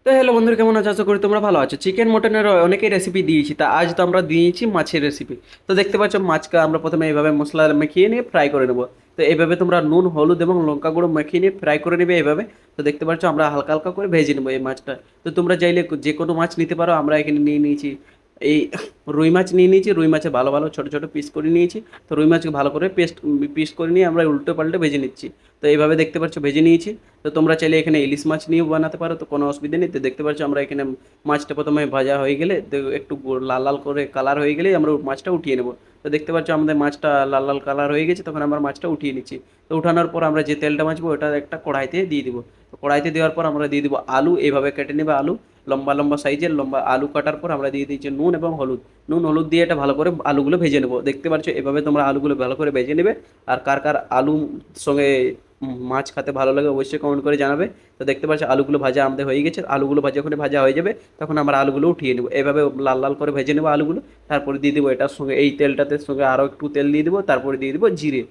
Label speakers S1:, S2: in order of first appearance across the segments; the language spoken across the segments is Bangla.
S1: তো হ্যালো বন্ধুরা, কেমন আছো? আশা করি তোমরা ভালো আছো। চিকেন মটনের অনেকেই রেসিপি দিয়েছি, তা আজ তো আমরা দিয়েছি মাছের রেসিপি। তো দেখতে পাচ্ছ, মাছকে আমরা প্রথমে এইভাবে মশলা মাখিয়ে নিয়ে ফ্রাই করে নেবো। তো এইভাবে তোমরা নুন, হলুদ এবং লঙ্কা গুঁড়ো মাখিয়ে নিয়ে ফ্রাই করে নেবে এইভাবে। তো দেখতে পাচ্ছ, আমরা হালকা হালকা করে ভেজে নেবো এই মাছটা। তো তোমরা চাইলে যে কোনো মাছ নিতে পারো। আমরা এখানে নিয়ে নিয়েছি এই রুই মাছ নিয়ে নিয়েছি। রুই মাছে ভালো ভালো ছোটো ছোটো পিস করে নিয়েছি। তো রুই মাছকে ভালো করে পিস করে নিয়ে আমরা উল্টো পাল্টে ভেজে নিচ্ছি। তো এইভাবে দেখতে পাচ্ছ ভেজে নিয়েছি। তো তোমরা চাইলে এখানে ইলিশ মাছ নিয়েও বানাতে পারো, তো কোনো অসুবিধা নেই। তো দেখতে পাচ্ছ, আমরা এখানে মাছটা প্রথমে ভাজা হয়ে গেলে, তো একটু লাল লাল করে কালার হয়ে গেলেই আমরা মাছটা উঠিয়ে নেবো। তো দেখতে পাচ্ছ, আমাদের মাছটা লাল লাল কালার হয়ে গেছে, তখন আমরা মাছটা উঠিয়ে নিচ্ছি। তো উঠানোর পর আমরা যে তেলটা মাছবো ওটা একটা কড়াইতে দিয়ে দিব। তো কড়াইতে দেওয়ার পর আমরা দিয়ে দিব আলু, এইভাবে কেটে নেবে আলু। লম্বা লম্বা সাইজের লম্বা আলু কাটার পর আমরা দিয়ে দিচ্ছি নুন এবং হলুদ। নুন হলুদ দিয়ে এটা ভালো করে আলুগুলো ভেজে নেবো। দেখতে পাচ্ছ, এভাবে তোমরা আলুগুলো ভালো করে ভেজে নেবে। আর কার কার আলু সঙ্গে মাছ খেতে ভালো লাগে অবশ্যই কমেন্ট করে জানাবে। তো দেখতে পাচ্ছ, আলুগুলো ভাজা আমাদের হয়ে গেছে। আলুগুলো ভাজা, যখন ভাজা হয়ে যাবে তখন আমরা আলুগুলো উঠিয়ে নেবো। এভাবে লাল লাল করে ভেজে নেবো আলুগুলো। তারপরে দিয়ে দেবো এটার সঙ্গে, এই তেলটাতে সঙ্গে আরও একটু তেল দিয়ে দেবো। তারপরে দিয়ে দেবো জিরে।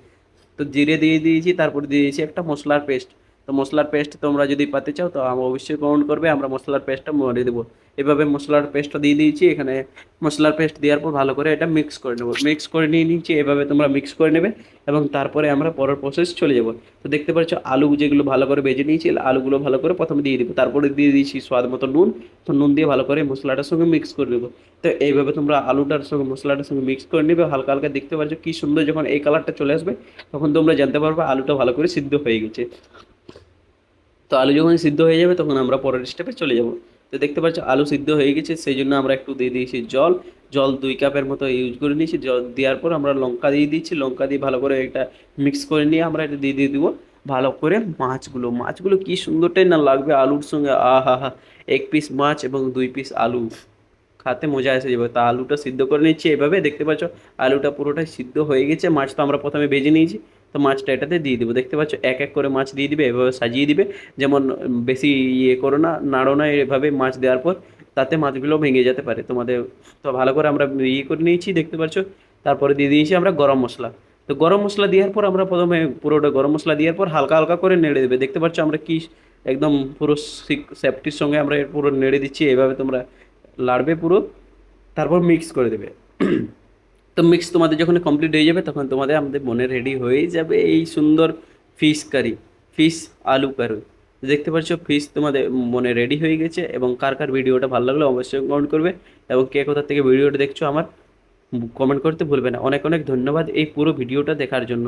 S1: তো জিরে দিয়ে দিয়েছি, তারপরে দিয়ে দিয়েছি একটা মশলার পেস্ট। তো মশলার পেস্ট তোমরা যদি পাতে চাও তো অবশ্যই কমেন্ট করবে, আমরা মশলার পেস্টটা মরে দেবো। এভাবে মশলার পেস্টটা দিয়ে দিয়েছি এখানে। মশলার পেস্ট দেওয়ার পর ভালো করে এটা মিক্স করে নেবো। মিক্স করে নিয়ে নিচ্ছি, এভাবে তোমরা মিক্স করে নেবে এবং তারপরে আমরা পরের প্রসেস চলে যাব। তো দেখতে পাচ্ছ, আলু যেগুলো ভালো করে ভেজে নিয়েছি, আলুগুলো ভালো করে প্রথমে দিয়ে দিব। তারপরে দিয়ে দিয়েছি স্বাদ মতো নুন। তো নুন দিয়ে ভালো করে মশলাটার সঙ্গে মিক্স করে নেবো। তো এইভাবে তোমরা আলুটার সঙ্গে মশলাটার সঙ্গে মিক্স করে নেবে হালকা হালকা। দেখতে পাচ্ছ কি সুন্দর, যখন এই কালারটা চলে আসবে তখন তোমরা জানতে পারবে আলুটা ভালো করে সিদ্ধ হয়ে গেছে। তো আলু যখন সিদ্ধ হয়ে যাবে তখন আমরা পরের স্টেপে চলে যাব। তো দেখতে পাচ্ছ, আলু সিদ্ধ হয়ে গেছে, সেই জন্য আমরা একটু দিয়ে দিয়েছি জল। জল 2 কাপের মতো ইউজ করে নিয়েছি। জল দেওয়ার পর আমরা লঙ্কা দিয়ে দিচ্ছি। লঙ্কা দিয়ে ভালো করে এটা মিক্স করে নিয়ে আমরা এটা দিয়ে দিয়ে দিব ভালো করে মাছগুলো। মাছগুলো কি সুন্দরটাই না লাগবে আলুর সঙ্গে, আহা হা! 1 পিস মাছ এবং 2 পিস আলু, খাতে মজা এসে যাবে। তা আলুটা সিদ্ধ করে নিচ্ছি এভাবে। দেখতে পাচ্ছ, আলুটা পুরোটাই সিদ্ধ হয়ে গেছে। মাছ তো আমরা প্রথমে ভেজে নিয়েছি। তো মাছটা এটাতে দিয়ে দিব। দেখতে পাচ্ছ, এক এক করে মাছ দিয়ে দিবে, এভাবে সাজিয়ে দিবে। যেমন বেশি ইয়ে করো না, নাড়ো না। এভাবে মাছ দেওয়ার পর তাতে মাছগুলো ভেঙে যেতে পারে তোমাদের। তো ভালো করে আমরা ইয়ে করে নিয়েছি, দেখতে পাচ্ছ। তারপরে দিয়ে দিয়েছি আমরা গরম মশলা। তো গরম মশলা দেওয়ার পর আমরা প্রথমে পুরোটা গরম মশলা দেওয়ার পর হালকা হালকা করে নেড়ে দেবে। দেখতে পাচ্ছ, আমরা কি একদম পুরো সেফটির সঙ্গে আমরা পুরো নেড়ে দিচ্ছি। এভাবে তোমরা লাড়বে পুরো, তারপর মিক্স করে দেবে। তো মিক্স তোমাদের যখন কমপ্লিট হয়ে যাবে তখন তোমাদের আমাদের মনে রেডি হয়ে যাবে এই সুন্দর ফিশ কারি, ফিশ আলু কারি। দেখতে পাচ্ছ, ফিশ তোমাদের মনে রেডি হয়ে গেছে। এবং কার কার ভিডিওটা ভালো লাগলো অবশ্যই কমেন্ট করবে। এবং কে কোথা থেকে ভিডিওটা দেখছো আমার কমেন্ট করতে ভুলবে না। অনেক অনেক ধন্যবাদ এই পুরো ভিডিওটা দেখার জন্য।